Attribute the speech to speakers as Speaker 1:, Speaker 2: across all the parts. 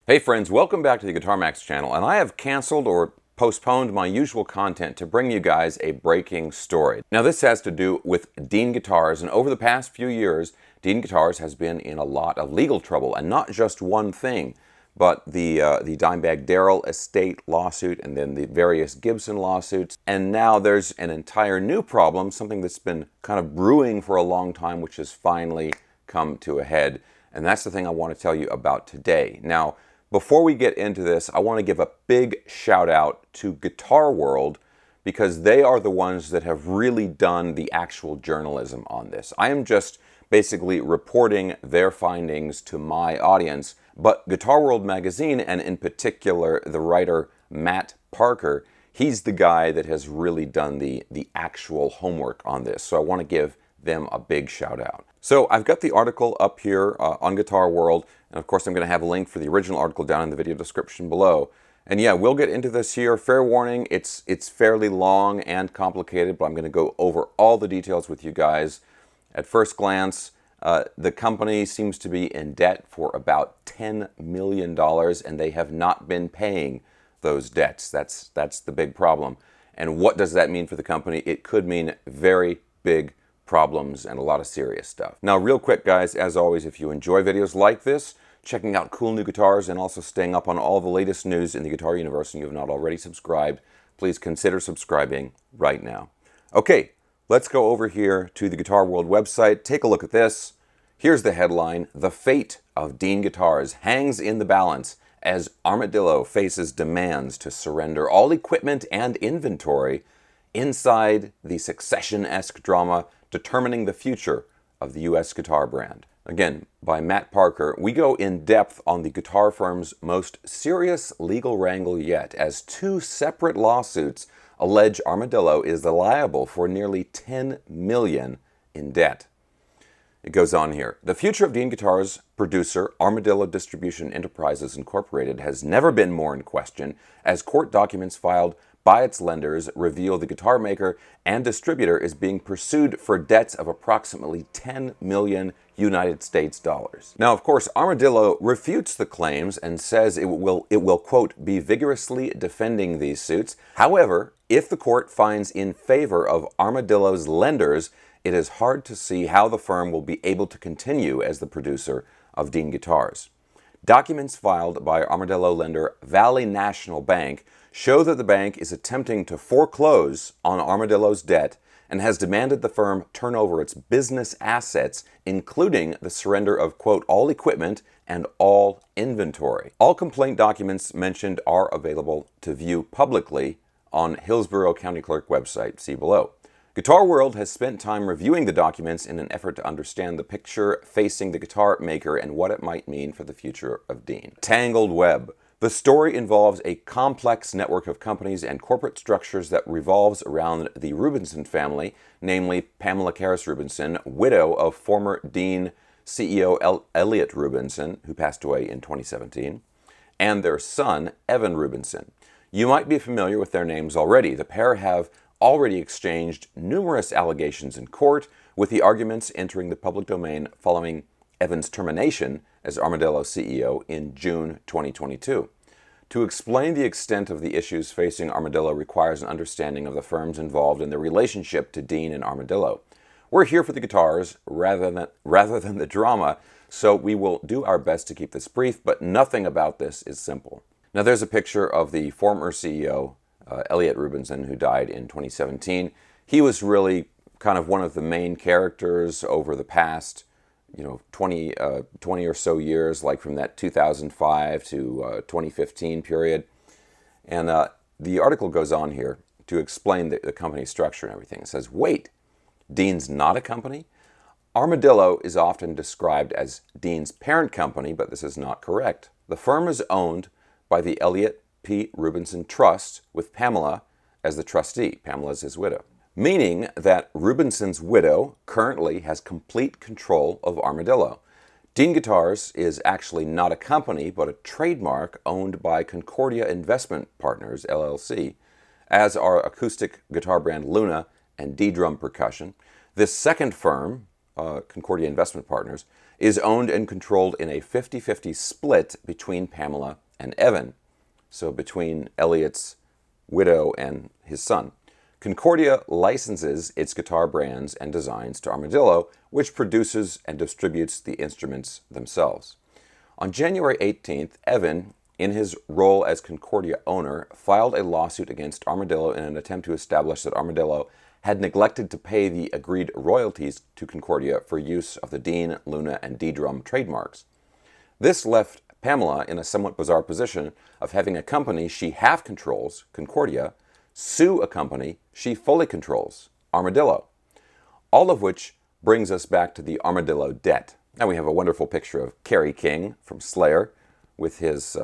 Speaker 1: Hey friends, welcome back to the Guitar Max channel, and I have canceled or postponed my usual content to bring you guys a breaking story. Now this has to do with Dean Guitars, and over the past few years, Dean Guitars has been in a lot of legal trouble, and not just one thing, but the Dimebag Estate lawsuit, and then the various Gibson lawsuits, and now there's an entire new problem, something that's been kind of brewing for a long time, which has finally come to a head, and that's the thing I want to tell you about today. Now, before we get into this, I want to give a big shout out to Guitar World because they are the ones that have really done the actual journalism on this. I am just basically reporting their findings to my audience, but Guitar World magazine, and in particular the writer Matt Parker, he's the guy that has really done the actual homework on this. So I want to give them a big shout out. So I've got the article up here on Guitar World, and of course I'm going to have a link for the original article down in the video description below. And yeah, we'll get into this here. Fair warning, it's fairly long and complicated, but I'm going to go over all the details with you guys. At first glance, the company seems to be in debt for about $10 million, and they have not been paying those debts. That's the big problem. And what does that mean for the company? It could mean very big problems and a lot of serious stuff. Now, real quick, guys, as always, if you enjoy videos like this, checking out cool new guitars, and also staying up on all the latest news in the guitar universe, and you have not already subscribed, please consider subscribing right now. Okay, let's go over here to the Guitar World website. Take a look at this. Here's the headline: "The fate of Dean Guitars hangs in the balance as Armadillo faces demands to surrender all equipment and inventory inside the Succession-esque drama determining the future of the U.S. guitar brand." Again, by Matt Parker, we go in depth on the guitar firm's most serious legal wrangle yet, as two separate lawsuits allege Armadillo is liable for nearly $10 million in debt. It goes on here. "The future of Dean Guitars' producer, Armadillo Distribution Enterprises Incorporated, has never been more in question, as court documents filed by its lenders reveal the guitar maker and distributor is being pursued for debts of approximately $10 million United States dollars. Now, of course, Armadillo refutes the claims and says it will, quote, be vigorously defending these suits. However, if the court finds in favor of Armadillo's lenders, it is hard to see how the firm will be able to continue as the producer of Dean Guitars. Documents filed by Armadillo lender Valley National Bank show that the bank is attempting to foreclose on Armadillo's debt and has demanded the firm turn over its business assets, including the surrender of, quote, all equipment and all inventory. All complaint documents mentioned are available to view publicly on Hillsborough County Clerk website, see below. Guitar World has spent time reviewing the documents in an effort to understand the picture facing the guitar maker and what it might mean for the future of Dean. Tangled web. The story involves a complex network of companies and corporate structures that revolves around the Rubinson family, namely Pamela Karras Rubinson, widow of former Dean CEO Elliot Rubinson, who passed away in 2017, and their son, Evan Rubinson. You might be familiar with their names already. The pair have already exchanged numerous allegations in court, with the arguments entering the public domain following Evan's termination as Armadillo CEO in June 2022. To explain the extent of the issues facing Armadillo requires an understanding of the firms involved in their relationship to Dean and Armadillo. We're here for the guitars rather than the drama, so we will do our best to keep this brief, but nothing about this is simple. Now there's a picture of the former CEO, Elliot Rubinson, who died in 2017. He was really kind of one of the main characters over the past 20 or so years, like from that 2005 to 2015 period. And the article goes on here to explain the company structure and everything. It says, wait, Dean's not a company? Armadillo is often described as Dean's parent company, but this is not correct. The firm is owned by the Elliot P. Rubinson Trust, with Pamela as the trustee. Pamela is his widow. Meaning that Rubinson's widow currently has complete control of Armadillo. Dean Guitars is actually not a company, but a trademark owned by Concordia Investment Partners, LLC, as are acoustic guitar brand Luna and D-Drum Percussion. This second firm, Concordia Investment Partners, is owned and controlled in a 50-50 split between Pamela and Evan, so between Elliot's widow and his son. Concordia licenses its guitar brands and designs to Armadillo, which produces and distributes the instruments themselves. On January 18th, Evan, in his role as Concordia owner, filed a lawsuit against Armadillo in an attempt to establish that Armadillo had neglected to pay the agreed royalties to Concordia for use of the Dean, Luna, and D-drum trademarks. This left Pamela in a somewhat bizarre position of having a company she half controls, Concordia, sue a company she fully controls, Armadillo. All of which brings us back to the Armadillo debt. Now we have a wonderful picture of Kerry King from Slayer with his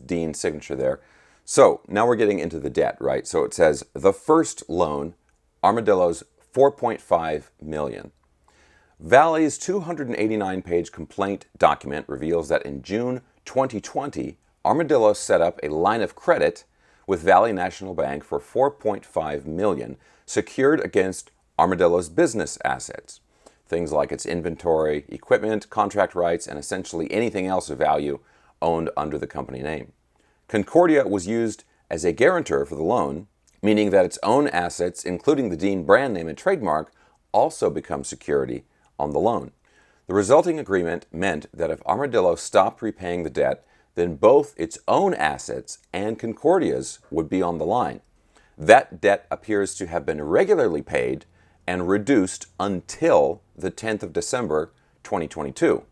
Speaker 1: Dean signature there. So now we're getting into the debt, right? So it says the first loan, Armadillo's $4.5 million. Valley's 289-page complaint document reveals that in June 2020, Armadillo set up a line of credit with Valley National Bank for $4.5 million, secured against Armadillo's business assets. Things like its inventory, equipment, contract rights, and essentially anything else of value owned under the company name. Concordia was used as a guarantor for the loan, meaning that its own assets, including the Dean brand name and trademark, also become security on the loan. The resulting agreement meant that if Armadillo stopped repaying the debt, then both its own assets and Concordia's would be on the line. That debt appears to have been regularly paid and reduced until the 10th of December 2022,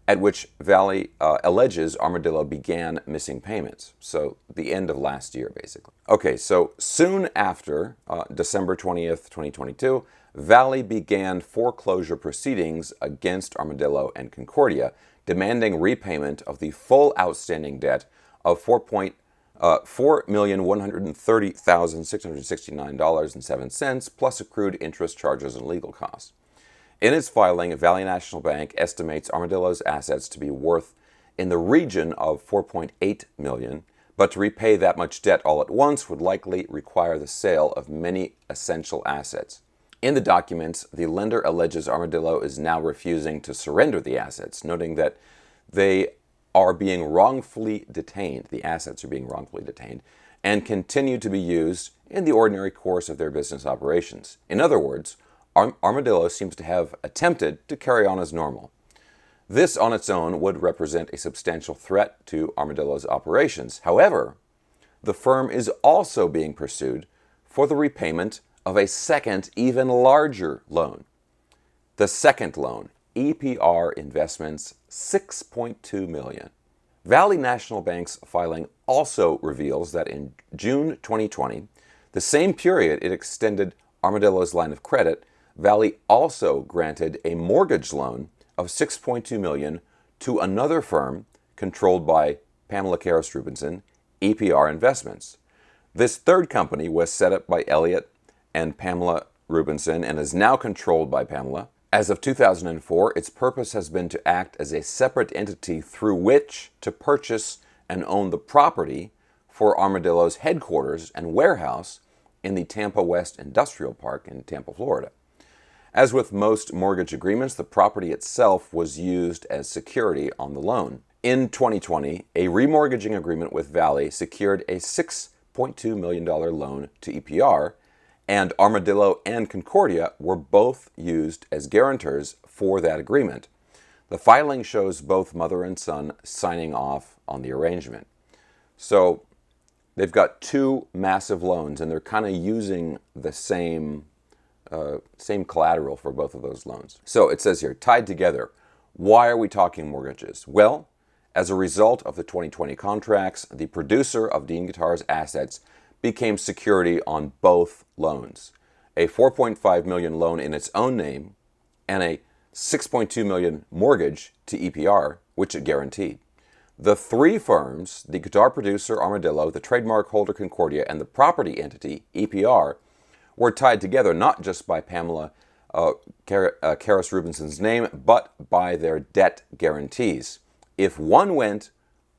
Speaker 1: at which Valley alleges Armadillo began missing payments. So the end of last year, basically. Okay, so soon after December 20th, 2022, Valley began foreclosure proceedings against Armadillo and Concordia, demanding repayment of the full outstanding debt of $4,130,669.07 plus accrued interest, charges, and legal costs. In its filing, Valley National Bank estimates Armadillo's assets to be worth in the region of $4.8 million, but to repay that much debt all at once would likely require the sale of many essential assets. In the documents, the lender alleges Armadillo is now refusing to surrender the assets, noting that they are being wrongfully detained, the assets are being wrongfully detained, and continue to be used in the ordinary course of their business operations. In other words, Armadillo seems to have attempted to carry on as normal. This on its own would represent a substantial threat to Armadillo's operations. However, the firm is also being pursued for the repayment of a second, even larger loan. The second loan, EPR Investments, $6.2 million. Valley National Bank's filing also reveals that in June 2020, the same period it extended Armadillo's line of credit, Valley also granted a mortgage loan of $6.2 million to another firm controlled by Pamela Karras Rubinson, EPR Investments. This third company was set up by Elliot and Pamela Rubinson and is now controlled by Pamela. As of 2004, its purpose has been to act as a separate entity through which to purchase and own the property for Armadillo's headquarters and warehouse in the Tampa West Industrial Park in Tampa, Florida. As with most mortgage agreements, the property itself was used as security on the loan. In 2020, a remortgaging agreement with Valley secured a $6.2 million loan to EPR, and Armadillo and Concordia were both used as guarantors for that agreement. The filing shows both mother and son signing off on the arrangement. So they've got two massive loans, and they're kind of using the same collateral for both of those loans. So it says here, tied together. Why are we talking mortgages? Well, as a result of the 2020 contracts, the producer of Dean Guitars' assets became security on both loans. A $4.5 million loan in its own name and a $6.2 million mortgage to EPR, which it guaranteed. The three firms, the guitar producer Armadillo, the trademark holder Concordia, and the property entity EPR, were tied together not just by Pamela Karras Rubinson's name, but by their debt guarantees. If one went,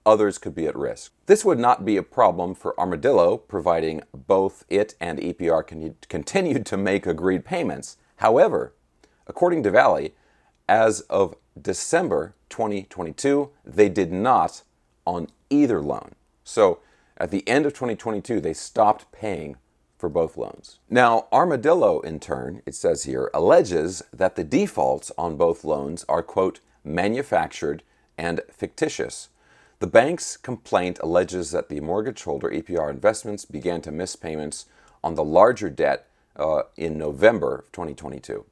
Speaker 1: others could be at risk. This would not be a problem for Armadillo, providing both it and EPR continued to make agreed payments. However, according to Valley, As of December 2022, they did not on either loan. So at the end of 2022, they stopped paying for both loans. Now, Armadillo, in turn, it says here, alleges that the defaults on both loans are, quote, manufactured and fictitious. The bank's complaint alleges that the mortgage holder, EPR Investments, began to miss payments on the larger debt in November of 2022.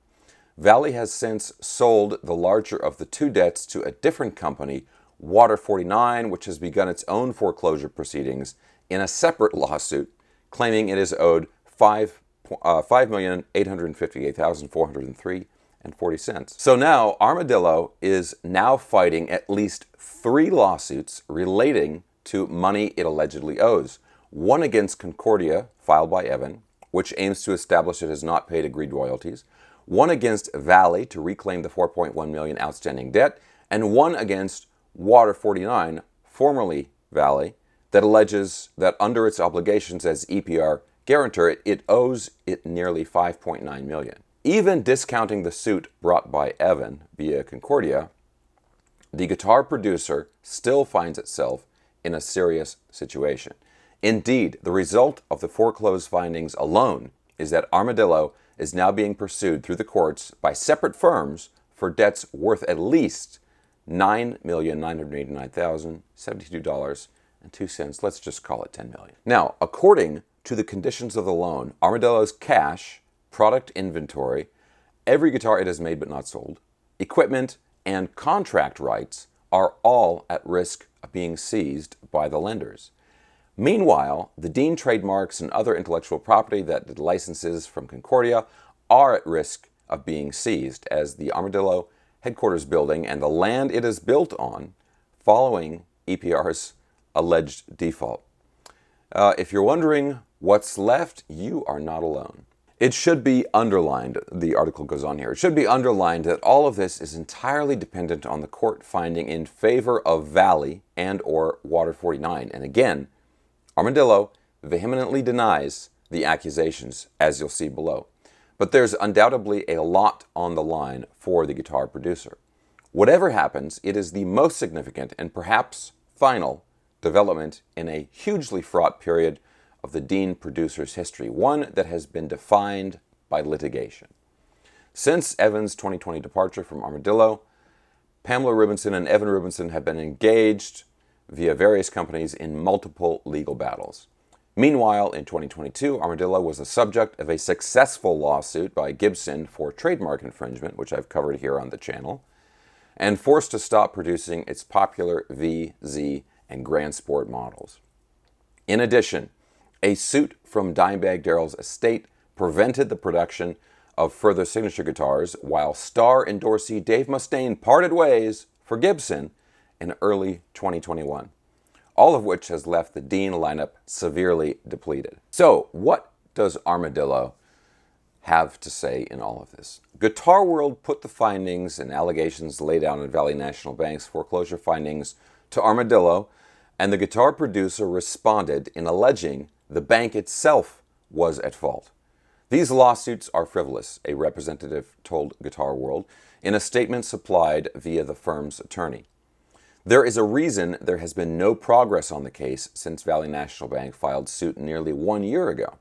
Speaker 1: Valley has since sold the larger of the two debts to a different company, Water 49, which has begun its own foreclosure proceedings in a separate lawsuit, claiming it is owed $5,858,403.40. So now Armadillo is now fighting at least 3 lawsuits relating to money it allegedly owes. One against Concordia, filed by Evan, which aims to establish it has not paid agreed royalties. One against Valley to reclaim the $4.1 million outstanding debt, and one against Water 49, formerly Valley, that alleges that under its obligations as EPR guarantor, it owes it nearly $5.9 million. Even discounting the suit brought by Evan via Concordia, the guitar producer still finds itself in a serious situation. Indeed, the result of the foreclosed findings alone is that Armadillo is now being pursued through the courts by separate firms for debts worth at least $9,989,072.02. Let's just call it $10 million. Now, according to the conditions of the loan, Armadillo's cash, product inventory, every guitar it has made but not sold, equipment, and contract rights are all at risk of being seized by the lenders. Meanwhile, the Dean trademarks and other intellectual property that it licenses from Concordia are at risk of being seized, as the Armadillo headquarters building and the land it is built on following EPR's alleged default. If you're wondering what's left, you are not alone. It should be underlined, the article goes on here, it should be underlined that all of this is entirely dependent on the court finding in favor of Valley and or Water 49. And again, Armadillo vehemently denies the accusations, as you'll see below. But there's undoubtedly a lot on the line for the guitar producer. Whatever happens, it is the most significant and perhaps final development in a hugely fraught period of the Dean producer's history, one that has been defined by litigation. Since Evan's 2020 departure from Armadillo, Pamela Rubinson and Evan Rubinson have been engaged via various companies in multiple legal battles. Meanwhile, in 2022, Armadillo was the subject of a successful lawsuit by Gibson for trademark infringement, which I've covered here on the channel, and forced to stop producing its popular V, Z, and Grand Sport models. In addition, a suit from Dimebag Estate prevented the production of further signature guitars, while star endorsee Dave Mustaine parted ways for Gibson in early 2021, all of which has left the Dean lineup severely depleted. So, what does Armadillo have to say in all of this? Guitar World put the findings and allegations laid out in Valley National Bank's foreclosure findings to Armadillo, and the guitar producer responded in alleging the bank itself was at fault. These lawsuits are frivolous, a representative told Guitar World in a statement supplied via the firm's attorney. There is a reason there has been no progress on the case since Valley National Bank filed suit nearly 1 year ago.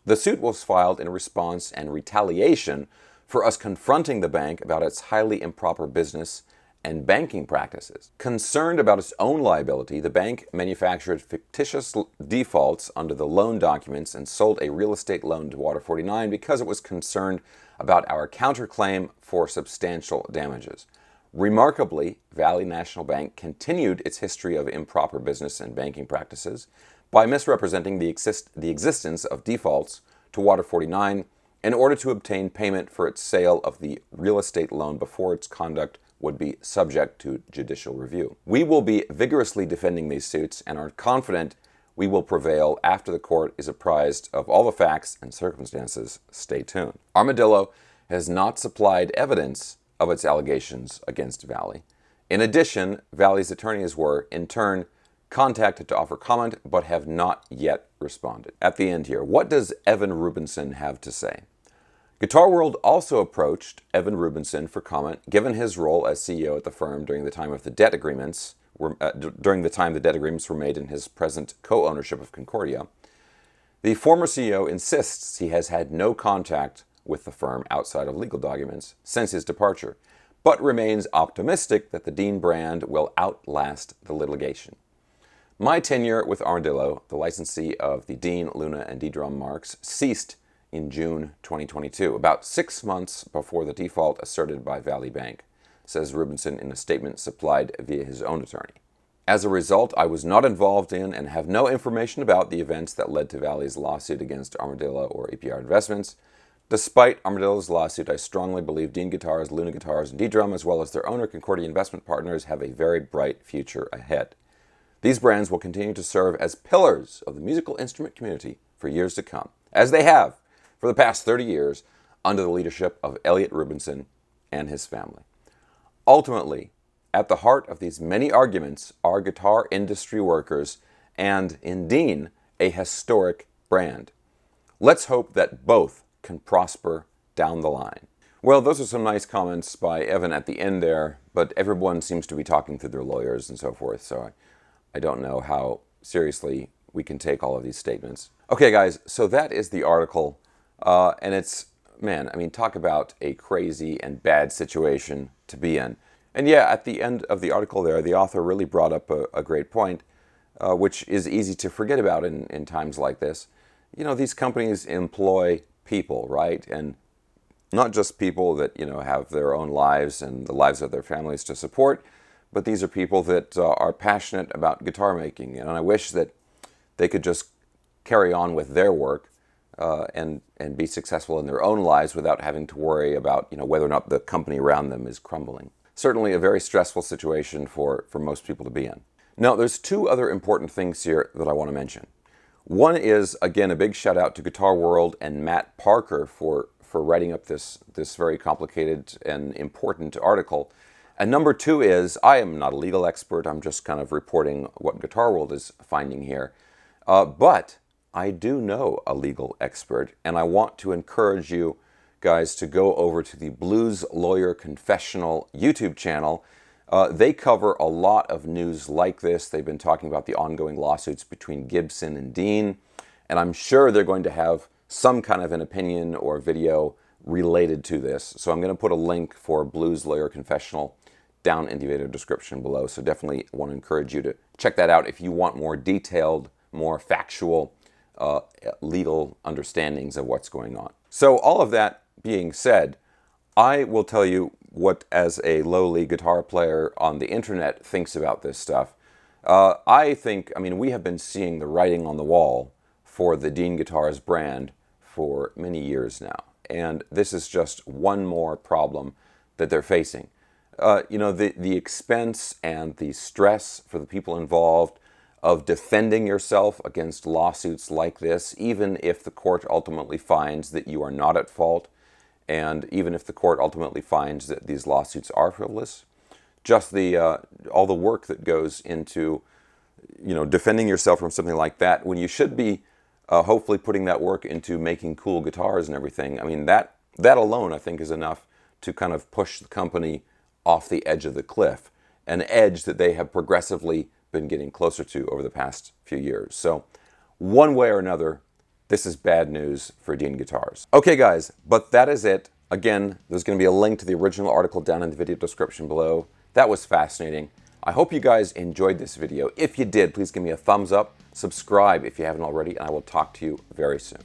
Speaker 1: The suit was filed in response and retaliation for us confronting the bank about its highly improper business and banking practices. Concerned about its own liability, the bank manufactured fictitious defaults under the loan documents and sold a real estate loan to Water 49 because it was concerned about our counterclaim for substantial damages. Remarkably, Valley National Bank continued its history of improper business and banking practices by misrepresenting the existence of defaults to Water 49 in order to obtain payment for its sale of the real estate loan before its conduct would be subject to judicial review. We will be vigorously defending these suits and are confident we will prevail after the court is apprised of all the facts and circumstances. Stay tuned. Armadillo has not supplied evidence of its allegations against Valley. In addition, Valley's attorneys were, in turn, contacted to offer comment, but have not yet responded. At the end here, what does Evan Rubinson have to say? Guitar World also approached Evan Rubinson for comment, given his role as CEO at the firm during the time of the debt agreements, during the time the debt agreements were made in his present co-ownership of Concordia. The former CEO insists he has had no contact with the firm outside of legal documents since his departure, but remains optimistic that the Dean brand will outlast the litigation. My tenure with Armadillo, the licensee of the Dean, Luna, and D-Drum marks, ceased in June 2022, about 6 months before the default asserted by Valley Bank, says Rubinson in a statement supplied via his own attorney. As a result, I was not involved in and have no information about the events that led to Valley's lawsuit against Armadillo or APR Investments. Despite Armadillo's lawsuit, I strongly believe Dean Guitars, Luna Guitars, and D-Drum, as well as their owner Concordia Investment Partners, have a very bright future ahead. These brands will continue to serve as pillars of the musical instrument community for years to come, as they have for the past 30 years under the leadership of Elliot Rubinson and his family. Ultimately, at the heart of these many arguments are guitar industry workers and, in Dean, a historic brand. Let's hope that both can prosper down the line. Well, those are some nice comments by Evan at the end there, but everyone seems to be talking through their lawyers and so forth, so I don't know how seriously we can take all of these statements. Okay, guys, so that is the article, and it's, man, I mean, talk about a crazy and bad situation to be in. And yeah, at the end of the article there, the author really brought up a great point, which is easy to forget about in times like this. You know, these companies employ people, right? And not just people that, you know, have their own lives and the lives of their families to support, but these are people that are passionate about guitar making. And I wish that they could just carry on with their work and be successful in their own lives without having to worry about, you know, whether or not the company around them is crumbling. Certainly a very stressful situation for most people to be in. Now, there's two other important things here that I want to mention. One is, again, a big shout out to Guitar World and Matt Parker for writing up this very complicated and important article. And number two is, I am not a legal expert, I'm just kind of reporting what Guitar World is finding here. But I do know a legal expert, and I want to encourage you guys to go over to the Blues Lawyer Confessional YouTube channel. They cover a lot of news like this. They've been talking about the ongoing lawsuits between Gibson and Dean, and I'm sure they're going to have some kind of an opinion or video related to this. So I'm going to put a link for Blues Lawyer Confessional down in the video description below. So definitely want to encourage you to check that out if you want more detailed, more factual legal understandings of what's going on. So all of that being said, I will tell you what, as a lowly guitar player on the internet, thinks about this stuff. I think, I mean, we have been seeing the writing on the wall for the Dean Guitars brand for many years now. And this is just one more problem that they're facing. You know, the expense and the stress for the people involved of defending yourself against lawsuits like this, even if the court ultimately finds that you are not at fault, and even if the court ultimately finds that these lawsuits are frivolous, just all the work that goes into, you know, defending yourself from something like that, when you should be hopefully putting that work into making cool guitars and everything. I mean, that alone, I think, is enough to kind of push the company off the edge of the cliff, an edge that they have progressively been getting closer to over the past few years. So one way or another, this is bad news for Dean Guitars. Okay, guys, but that is it. Again, there's going to be a link to the original article down in the video description below. That was fascinating. I hope you guys enjoyed this video. If you did, please give me a thumbs up, subscribe if you haven't already, and I will talk to you very soon.